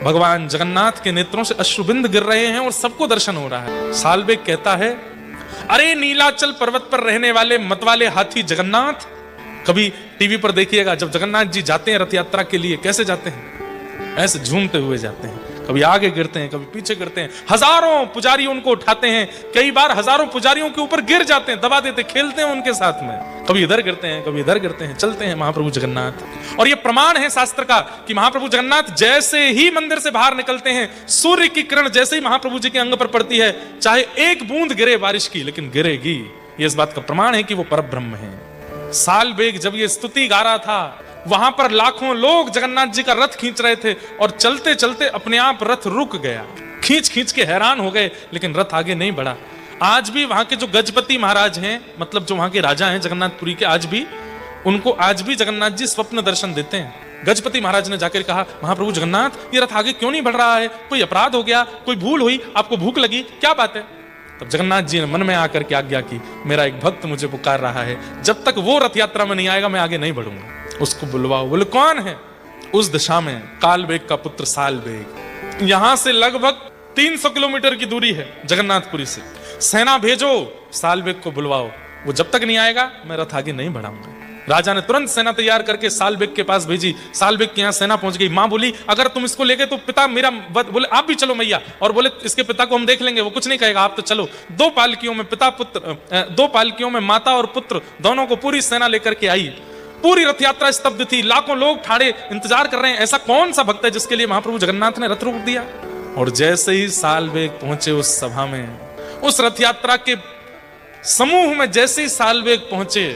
भगवान जगन्नाथ के नेत्रों से अश्रुबिंद गिर रहे हैं और सबको दर्शन हो रहा है। सालबेग कहता है, अरे नीलाचल पर्वत पर रहने वाले मतवाले हाथी जगन्नाथ। कभी टीवी पर देखिएगा, जब जगन्नाथ जी जाते हैं रथ यात्रा के लिए, कैसे जाते हैं? ऐसे झूमते हुए जाते हैं, कभी आगे गिरते हैं, कभी पीछे गिरते हैं। हजारों पुजारी उनको उठाते हैं, कई बार हजारों पुजारियों के ऊपर गिर जाते हैं, दबा देते, खेलते हैं उनके साथ में। कभी इधर गिरते हैं, कभी इधर गिरते हैं, चलते हैं महाप्रभु जगन्नाथ। और ये प्रमाण है शास्त्र का कि महाप्रभु जगन्नाथ जैसे ही मंदिर से बाहर निकलते हैं, सूर्य की किरण जैसे ही महाप्रभु जी के अंग पर पड़ती है, चाहे एक बूंद गिरे बारिश की, लेकिन गिरेगी। ये इस बात का प्रमाण है कि वो परब्रह्म है। सालबेग जब ये स्तुति गा रहा था, वहां पर लाखों लोग जगन्नाथ जी का रथ खींच रहे थे और चलते चलते अपने आप रथ रुक गया। खींच खींच के हैरान हो गए, लेकिन रथ आगे नहीं बढ़ा। आज भी वहां के जो गजपति महाराज हैं, मतलब जो वहां के राजा हैं जगन्नाथपुरी के, आज भी जगन्नाथ जी स्वप्न दर्शन देते हैं। गजपति महाराज ने जाकर कहा, महाप्रभु जगन्नाथ ये रथ आगे क्यों नहीं बढ़ रहा है? कोई अपराध हो गया, कोई भूल हुई, आपको भूख लगी, क्या बात है? तब जगन्नाथ जी ने मन में आकर के आज्ञा की, मेरा एक भक्त मुझे पुकार रहा है, जब तक वो रथ यात्रा में नहीं आएगा मैं आगे नहीं बढ़ूंगा, उसको बुलवाओ। बोले कौन है? उस दिशा में कालबेग का पुत्र सालबेग। यहां से लगभग 300 किलोमीटर की दूरी है जगन्नाथपुरी से। सेना भेजो, सालबेग को बुलवाओ, वो जब तक नहीं आएगा मैं रथ आगे नहीं बढ़ाऊंगा। राजा ने तुरंत सेना तैयार करके सालबेग के पास भेजी। सालबेग के यहाँ सेना पहुंच गई। मां बोली, अगर तुम इसको लेके तो पिता मेरा, बोले आप भी चलो मैया, और बोले इसके पिता को हम देख लेंगे, वो कुछ नहीं कहेगा, आप तो चलो। दो पालकियों में माता और पुत्र दोनों को पूरी सेना लेकर के आई। पूरी रथ यात्रा स्तब्ध थी, लाखों लोग ठाड़े इंतजार कर रहे हैं। ऐसा कौन सा भक्त है जिसके लिए महाप्रभु जगन्नाथ ने रथ रोक दिया? और जैसे ही सालबेग पहुंचे उस सभा में, उस रथ यात्रा के समूह में, जैसे ही सालबेग पहुंचे,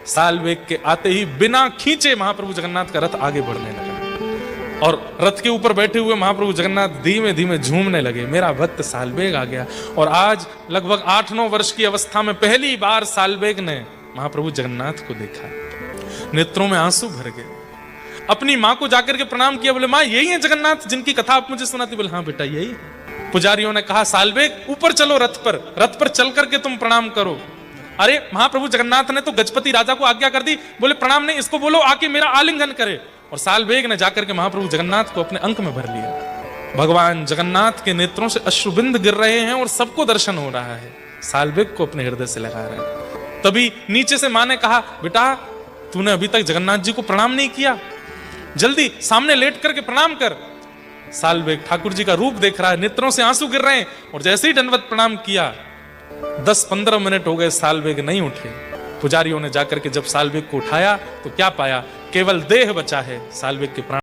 सालबेग के आते ही बिना खींचे महाप्रभु जगन्नाथ का रथ आगे बढ़ने लगा और रथ के ऊपर बैठे हुए महाप्रभु जगन्नाथ धीमे धीमे झूमने लगे। मेरा भक्त सालबेग आ गया। और आज लगभग 8-9 वर्ष की अवस्था में पहली बार सालबेग ने महाप्रभु जगन्नाथ को देखा। नेत्रों में आंसू भर गए। अपनी मां को जाकर के प्रणाम किया। बोले, मां यही है जगन्नाथ जिनकी कथा आप मुझे सुनाती? बोले, हाँ बेटा यही है। पुजारियों ने कहा, सालबेग ऊपर चलो, रथ पर चल करके तुम प्रणाम करो। अरे महाप्रभु जगन्नाथ ने तो गजपति राजा को आज्ञा कर दी, बोले प्रणाम नहीं, इसको बोलो आके मेरा आलिंगन करे। और सालबेग ने जाकर के महाप्रभु जगन्नाथ को अपने अंक में भर लिया। भगवान जगन्नाथ के नेत्रों से अश्रुबिंद गिर रहे हैं और सबको दर्शन हो रहा है। सालबेग को अपने हृदय से लगा रहे हैं। तभी नीचे से मां ने कहा, बेटा तूने अभी तक जगन्नाथ जी को प्रणाम नहीं किया, जल्दी सामने लेट करके प्रणाम कर। सालबेग ठाकुर जी का रूप देख रहा है, नेत्रों से आंसू गिर रहे हैं, और जैसे ही दंडवत प्रणाम किया, 10-15 मिनट हो गए, सालबेग नहीं उठे। पुजारियों ने जाकर के जब सालबेग को उठाया तो क्या पाया? केवल देह बचा है, सालबेग के प्राण